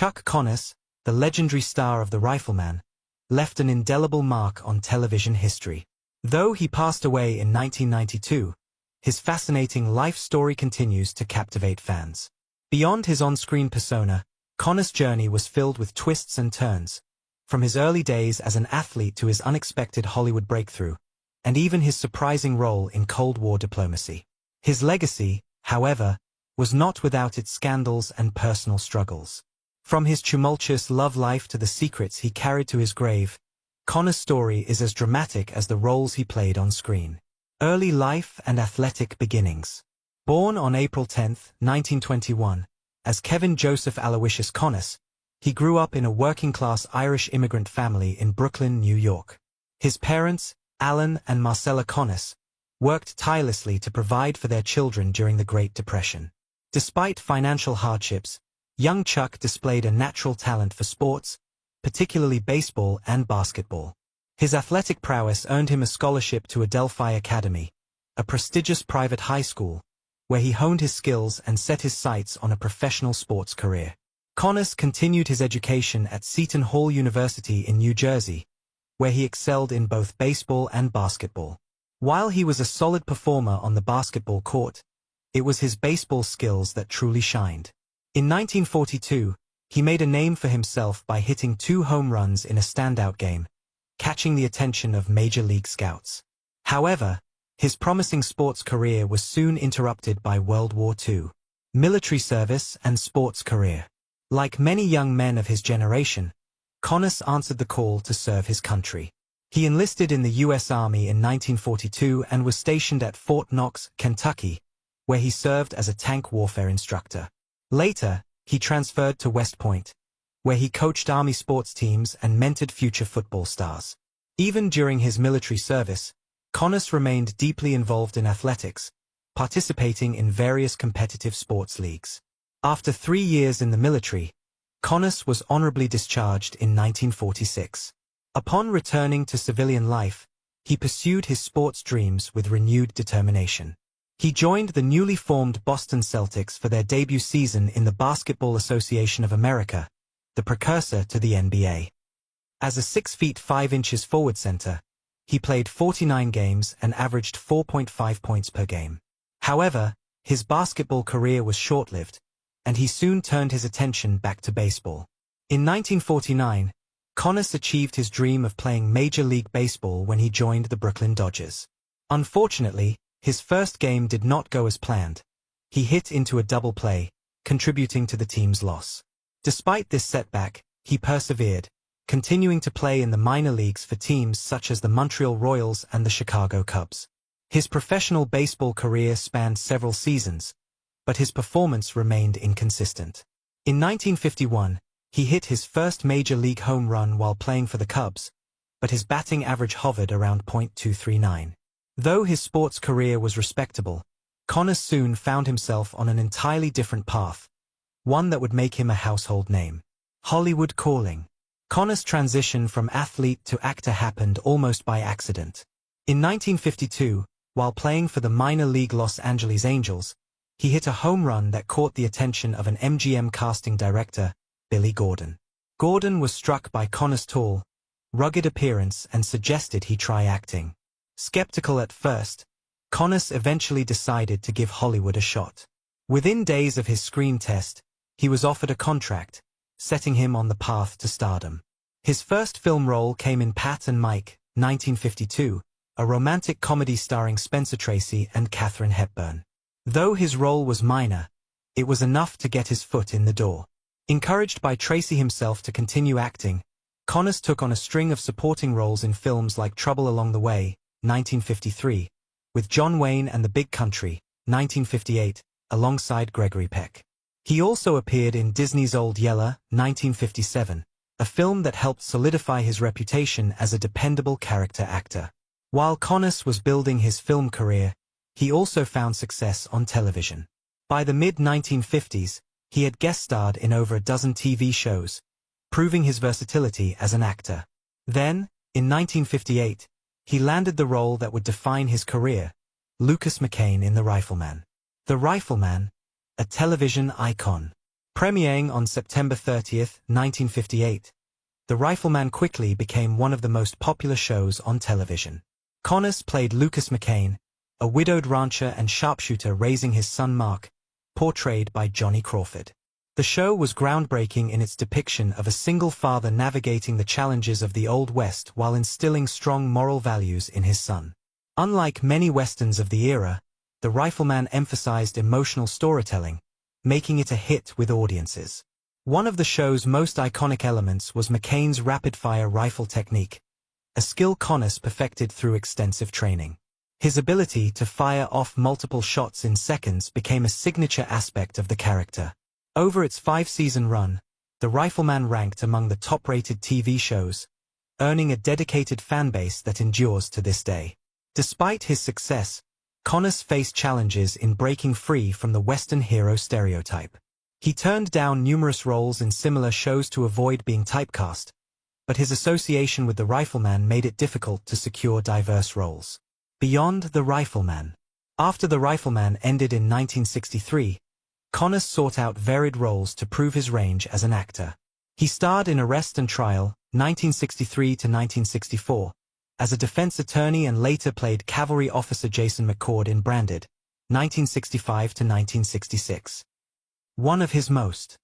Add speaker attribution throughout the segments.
Speaker 1: Chuck Connors, the legendary star of The Rifleman, left an indelible mark on television history. Though he passed away in 1992, his fascinating life story continues to captivate fans. Beyond his on-screen persona, Connors' journey was filled with twists and turns, from his early days as an athlete to his unexpected Hollywood breakthrough, and even his surprising role in Cold War diplomacy. His legacy, however, was not without its scandals and personal struggles. From his tumultuous love life to the secrets he carried to his grave, Connors' story is as dramatic as the roles he played on screen. Early life and athletic beginnings. Born on April 10, 1921, as Kevin Joseph Aloysius Connors, he grew up in a working-class Irish immigrant family in Brooklyn, New York. His parents, Alan and Marcella Connors, worked tirelessly to provide for their children during the Great Depression. Despite financial hardships, young Chuck displayed a natural talent for sports, particularly baseball and basketball. His athletic prowess earned him a scholarship to Adelphi Academy, a prestigious private high school, where he honed his skills and set his sights on a professional sports career. Connors continued his education at Seton Hall University in New Jersey, where he excelled in both baseball and basketball. While he was a solid performer on the basketball court, it was his baseball skills that truly shined. In 1942, he made a name for himself by hitting 2 home runs in a standout game, catching the attention of Major League scouts. However, his promising sports career was soon interrupted by World War II. Military service and sports career. Like many young men of his generation, Connors answered the call to serve his country. He enlisted in the U.S. Army in 1942 and was stationed at Fort Knox, Kentucky, where he served as a tank warfare instructor. Later, he transferred to West Point, where he coached Army sports teams and mentored future football stars. Even during his military service, Connors remained deeply involved in athletics, participating in various competitive sports leagues. After 3 years in the military, Connors was honorably discharged in 1946. Upon returning to civilian life, he pursued his sports dreams with renewed determination. He joined the newly formed Boston Celtics for their debut season in the Basketball Association of America, the precursor to the NBA. As a 6 feet 5 inches forward center, he played 49 games and averaged 4.5 points per game. However, his basketball career was short-lived, and he soon turned his attention back to baseball. In 1949, Connors achieved his dream of playing Major League Baseball when he joined the Brooklyn Dodgers. Unfortunately, his first game did not go as planned. He hit into a double play, contributing to the team's loss. Despite this setback, he persevered, continuing to play in the minor leagues for teams such as the Montreal Royals and the Chicago Cubs. His professional baseball career spanned several seasons, but his performance remained inconsistent. In 1951, he hit his first major league home run while playing for the Cubs, but his batting average hovered around .239. Though his sports career was respectable, Connors soon found himself on an entirely different path, one that would make him a household name. Hollywood calling. Connors' transition from athlete to actor happened almost by accident. In 1952, while playing for the minor league Los Angeles Angels, he hit a home run that caught the attention of an MGM casting director, Billy Gordon. Gordon was struck by Connors' tall, rugged appearance and suggested he try acting. Skeptical at first, Connors eventually decided to give Hollywood a shot. Within days of his screen test, he was offered a contract, setting him on the path to stardom. His first film role came in Pat and Mike, 1952, a romantic comedy starring Spencer Tracy and Katharine Hepburn. Though his role was minor, it was enough to get his foot in the door. Encouraged by Tracy himself to continue acting, Connors took on a string of supporting roles in films like Trouble Along the Way, 1953, with John Wayne and The Big Country, 1958, alongside Gregory Peck. He also appeared in Disney's Old Yeller, 1957, a film that helped solidify his reputation as a dependable character actor. While Connors was building his film career, he also found success on television. By the mid-1950s, he had guest starred in over a dozen TV shows, proving his versatility as an actor. Then, in 1958, he landed the role that would define his career, Lucas McCain in The Rifleman. The Rifleman, a television icon. Premiering on September 30, 1958, The Rifleman quickly became one of the most popular shows on television. Connors played Lucas McCain, a widowed rancher and sharpshooter raising his son Mark, portrayed by Johnny Crawford. The show was groundbreaking in its depiction of a single father navigating the challenges of the Old West while instilling strong moral values in his son. Unlike many westerns of the era, The Rifleman emphasized emotional storytelling, making it a hit with audiences. One of the show's most iconic elements was McCain's rapid-fire rifle technique, a skill Connors perfected through extensive training. His ability to fire off multiple shots in seconds became a signature aspect of the character. Over its 5-season run, The Rifleman ranked among the top-rated TV shows, earning a dedicated fanbase that endures to this day. Despite his success, Connors faced challenges in breaking free from the Western hero stereotype. He turned down numerous roles in similar shows to avoid being typecast, but his association with The Rifleman made it difficult to secure diverse roles. Beyond The Rifleman. After The Rifleman ended in 1963, Connors sought out varied roles to prove his range as an actor. He starred in Arrest and Trial, 1963 to 1964, as a defense attorney and later played cavalry officer Jason McCord in Branded, 1965 to 1966. One of his most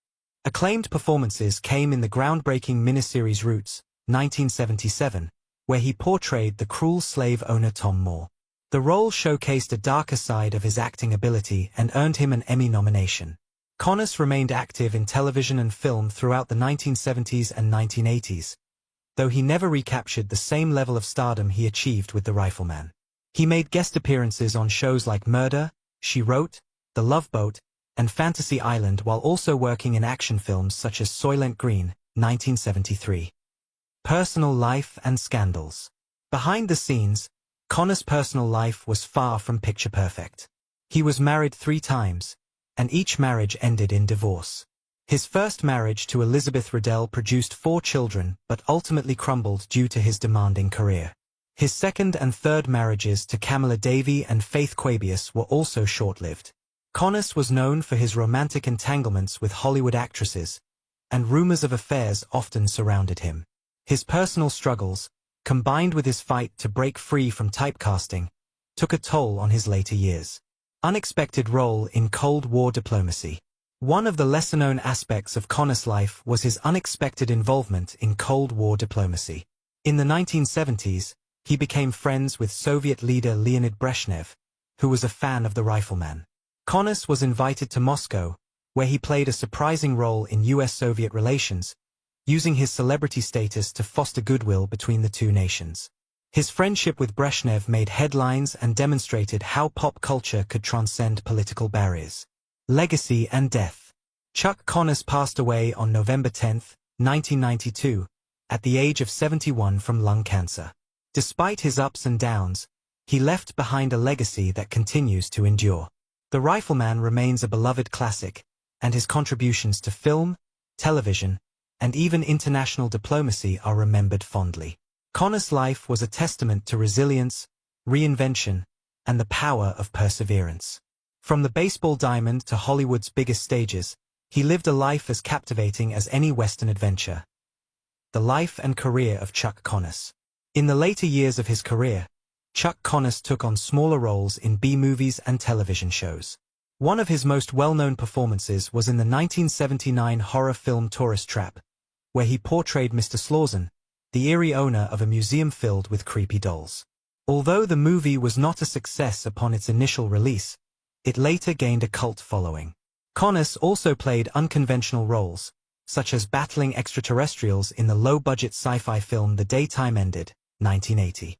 Speaker 1: acclaimed performances came in the groundbreaking miniseries Roots, 1977, where he portrayed the cruel slave owner Tom Moore. The role showcased a darker side of his acting ability and earned him an Emmy nomination. Connors remained active in television and film throughout the 1970s and 1980s, though he never recaptured the same level of stardom he achieved with The Rifleman. He made guest appearances on shows like Murder, She Wrote, The Love Boat, and Fantasy Island while also working in action films such as Soylent Green, 1973. Personal life and scandals. Behind the scenes, Connors' personal life was far from picture perfect. He was married 3 times, and each marriage ended in divorce. His first marriage to Elizabeth Riddell produced 4 children but ultimately crumbled due to his demanding career. His second and third marriages to Camilla Davy and Faith Quabius were also short-lived. Connors was known for his romantic entanglements with Hollywood actresses, and rumors of affairs often surrounded him. His personal struggles, combined with his fight to break free from typecasting, took a toll on his later years. Unexpected role in Cold War diplomacy. One of the lesser-known aspects of Connors' life was his unexpected involvement in Cold War diplomacy. In the 1970s, he became friends with Soviet leader Leonid Brezhnev, who was a fan of The Rifleman. Connors was invited to Moscow, where he played a surprising role in U.S.-Soviet relations, using his celebrity status to foster goodwill between the two nations. His friendship with Brezhnev made headlines and demonstrated how pop culture could transcend political barriers. Legacy and death. Chuck Connors passed away on November 10, 1992, at the age of 71 from lung cancer. Despite his ups and downs, he left behind a legacy that continues to endure. The Rifleman remains a beloved classic, and his contributions to film, television, and even international diplomacy are remembered fondly. Connors' life was a testament to resilience, reinvention, and the power of perseverance. From the baseball diamond to Hollywood's biggest stages, he lived a life as captivating as any Western adventure. The life and career of Chuck Connors. In the later years of his career, Chuck Connors took on smaller roles in B-movies and television shows. One of his most well-known performances was in the 1979 horror film Tourist Trap, where he portrayed Mr. Slauson, the eerie owner of a museum filled with creepy dolls. Although the movie was not a success upon its initial release, it later gained a cult following. Connors also played unconventional roles, such as battling extraterrestrials in the low-budget sci-fi film The Day Time Ended, 1980.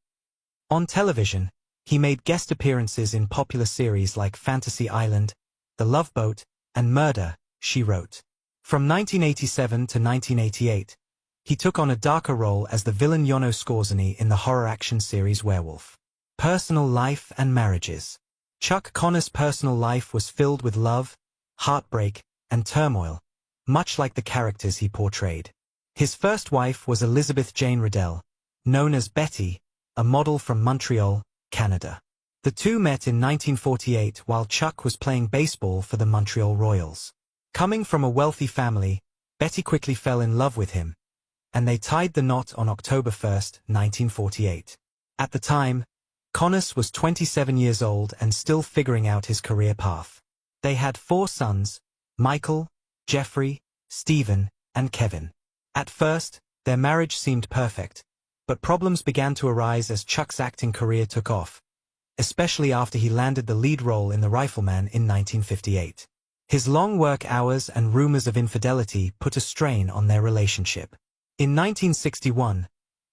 Speaker 1: On television, he made guest appearances in popular series like Fantasy Island, The Love Boat, and Murder, She Wrote. From 1987 to 1988, he took on a darker role as the villain Yono Skorzeny in the horror action series Werewolf. Personal life and marriages. Chuck Connors' personal life was filled with love, heartbreak, and turmoil, much like the characters he portrayed. His first wife was Elizabeth Jane Riddell, known as Betty, a model from Montreal, Canada. The two met in 1948 while Chuck was playing baseball for the Montreal Royals. Coming from a wealthy family, Betty quickly fell in love with him, and they tied the knot on October 1, 1948. At the time, Connors was 27 years old and still figuring out his career path. They had 4 sons, Michael, Jeffrey, Stephen, and Kevin. At first, their marriage seemed perfect, but problems began to arise as Chuck's acting career took off, especially after he landed the lead role in The Rifleman in 1958. His long work hours and rumors of infidelity put a strain on their relationship. In 1961,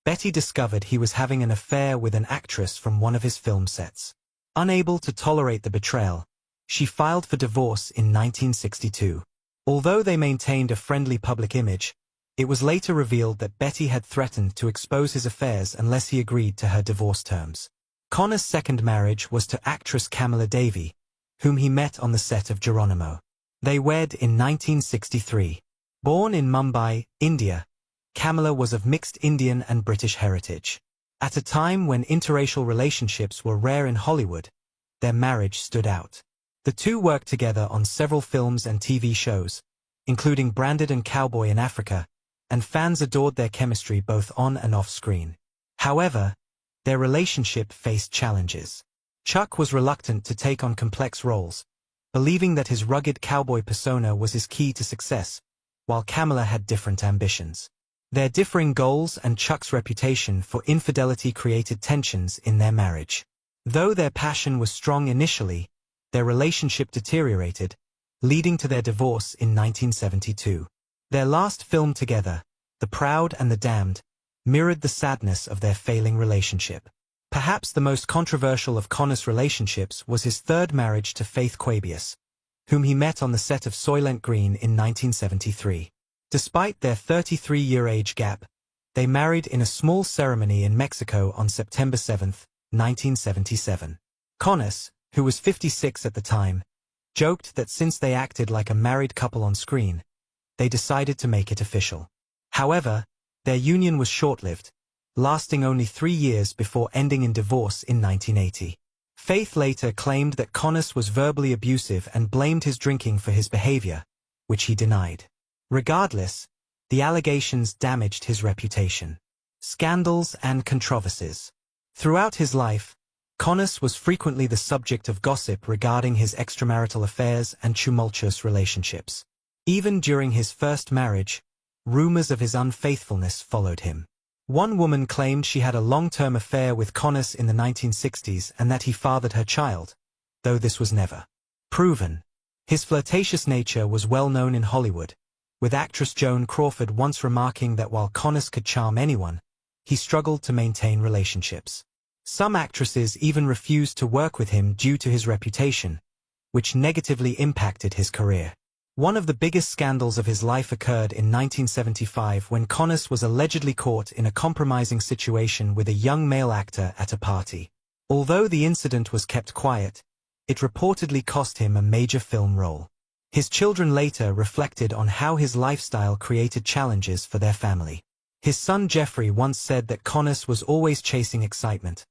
Speaker 1: Betty discovered he was having an affair with an actress from one of his film sets. Unable to tolerate the betrayal, she filed for divorce in 1962. Although they maintained a friendly public image, it was later revealed that Betty had threatened to expose his affairs unless he agreed to her divorce terms. Connor's second marriage was to actress Camilla Davey, whom he met on the set of Geronimo. They wed in 1963. Born in Mumbai, India, Camilla was of mixed Indian and British heritage. At a time when interracial relationships were rare in Hollywood, their marriage stood out. The two worked together on several films and TV shows, including Branded and Cowboy in Africa, and fans adored their chemistry both on and off screen. However, their relationship faced challenges. Chuck was reluctant to take on complex roles, believing that his rugged cowboy persona was his key to success, while Camilla had different ambitions. Their differing goals and Chuck's reputation for infidelity created tensions in their marriage. Though their passion was strong initially, their relationship deteriorated, leading to their divorce in 1972. Their last film together, The Proud and the Damned, mirrored the sadness of their failing relationship. Perhaps the most controversial of Connor's relationships was his third marriage to Faith Quabius, whom he met on the set of Soylent Green in 1973. Despite their 33-year age gap, they married in a small ceremony in Mexico on September 7, 1977. Connors, who was 56 at the time, joked that since they acted like a married couple on screen, they decided to make it official. However, their union was short-lived, lasting only 3 years before ending in divorce in 1980. Faith later claimed that Connors was verbally abusive and blamed his drinking for his behavior, which he denied. Regardless, the allegations damaged his reputation. Scandals and controversies. Throughout his life, Connors was frequently the subject of gossip regarding his extramarital affairs and tumultuous relationships. Even during his first marriage, rumors of his unfaithfulness followed him. One woman claimed she had a long-term affair with Connors in the 1960s and that he fathered her child, though this was never proven. His flirtatious nature was well known in Hollywood, with actress Joan Crawford once remarking that while Connors could charm anyone, he struggled to maintain relationships. Some actresses even refused to work with him due to his reputation, which negatively impacted his career. One of the biggest scandals of his life occurred in 1975 when Connors was allegedly caught in a compromising situation with a young male actor at a party. Although the incident was kept quiet, it reportedly cost him a major film role. His children later reflected on how his lifestyle created challenges for their family. His son Jeffrey once said that Connors was always chasing excitement,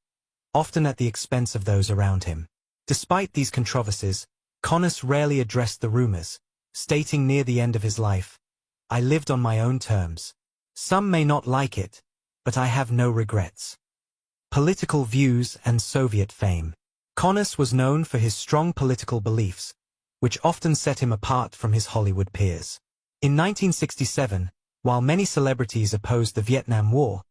Speaker 1: often at the expense of those around him. Despite these controversies, Connors rarely addressed the rumors, stating near the end of his life, "I lived on my own terms. Some may not like it, but I have no regrets." Political views and Soviet fame. Connors was known for his strong political beliefs, which often set him apart from his Hollywood peers. In 1967, while many celebrities opposed the Vietnam War,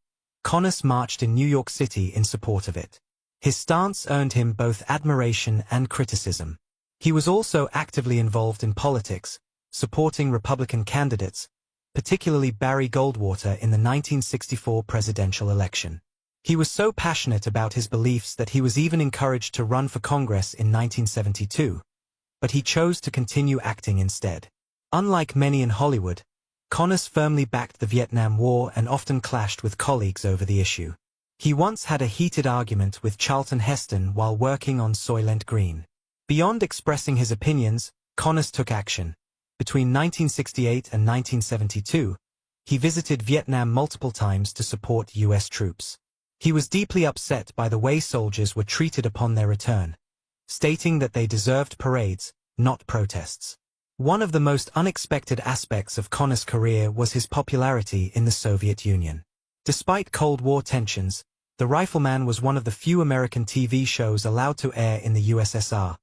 Speaker 1: Connors marched in New York City in support of it. His stance earned him both admiration and criticism. He was also actively involved in politics, supporting Republican candidates, particularly Barry Goldwater in the 1964 presidential election. He was so passionate about his beliefs that he was even encouraged to run for Congress in 1972, but he chose to continue acting instead. Unlike many in Hollywood, Connors firmly backed the Vietnam War and often clashed with colleagues over the issue. He once had a heated argument with Charlton Heston while working on Soylent Green. Beyond expressing his opinions, Connors took action. Between 1968 and 1972, he visited Vietnam multiple times to support U.S. troops. He was deeply upset by the way soldiers were treated upon their return, stating that they deserved parades, not protests. One of the most unexpected aspects of Connor's career was his popularity in the Soviet Union. Despite Cold War tensions, The Rifleman was one of the few American TV shows allowed to air in the USSR,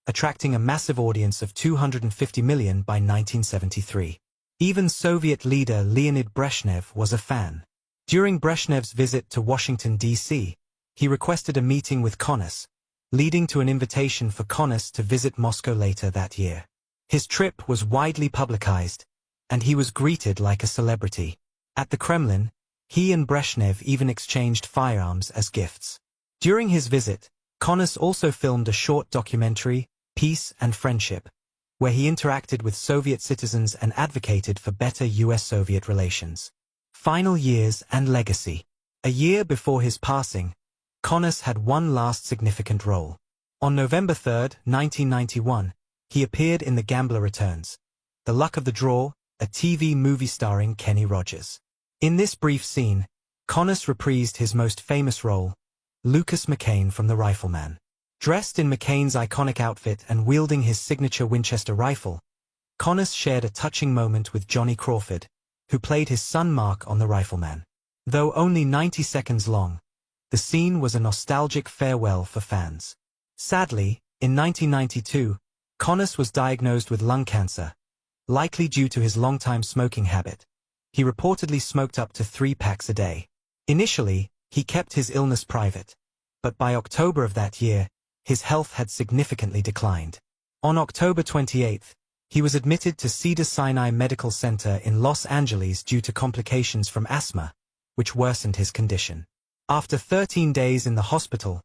Speaker 1: attracting a massive audience of 250 million by 1973. Even Soviet leader Leonid Brezhnev was a fan. During Brezhnev's visit to Washington, D.C., he requested a meeting with Connors, leading to an invitation for Connors to visit Moscow later that year. His trip was widely publicized, and he was greeted like a celebrity. At the Kremlin, he and Brezhnev even exchanged firearms as gifts. During his visit, Connors also filmed a short documentary, Peace and Friendship, where he interacted with Soviet citizens and advocated for better US-Soviet relations. Final years and legacy. A year before his passing, Connors had one last significant role. On November 3, 1991, he appeared in The Gambler Returns, The Luck of the Draw, a TV movie starring Kenny Rogers. In this brief scene, Connors reprised his most famous role, Lucas McCain from The Rifleman. Dressed in McCain's iconic outfit and wielding his signature Winchester rifle, Connors shared a touching moment with Johnny Crawford, who played his son Mark on The Rifleman. Though only 90 seconds long, the scene was a nostalgic farewell for fans. Sadly, in 1992, Connors was diagnosed with lung cancer, likely due to his longtime smoking habit. He reportedly smoked up to 3 packs a day. Initially, he kept his illness private, but by October of that year, his health had significantly declined. On October 28, he was admitted to Cedars-Sinai Medical Center in Los Angeles due to complications from asthma, which worsened his condition. After 13 days in the hospital,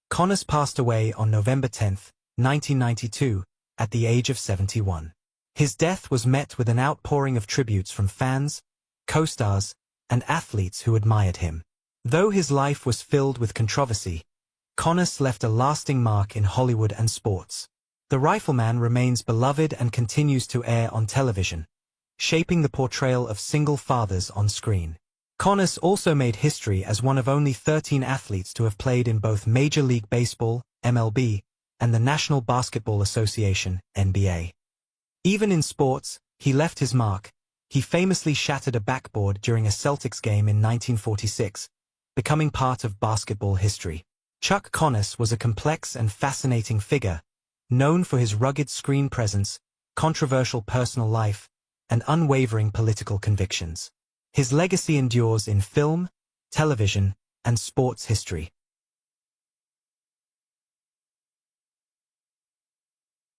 Speaker 1: Connors passed away on November 10, 1992, at the age of 71. His death was met with an outpouring of tributes from fans, co-stars, and athletes who admired him. Though his life was filled with controversy, Connors left a lasting mark in Hollywood and sports. The Rifleman remains beloved and continues to air on television, shaping the portrayal of single fathers on screen. Connors also made history as one of only 13 athletes to have played in both Major League Baseball, MLB, and the National Basketball Association, NBA. Even in sports, he left his mark. He famously shattered a backboard during a Celtics game in 1946, becoming part of basketball history. Chuck Connors was a complex and fascinating figure, known for his rugged screen presence, controversial personal life, and unwavering political convictions. His legacy endures in film, television, and sports history.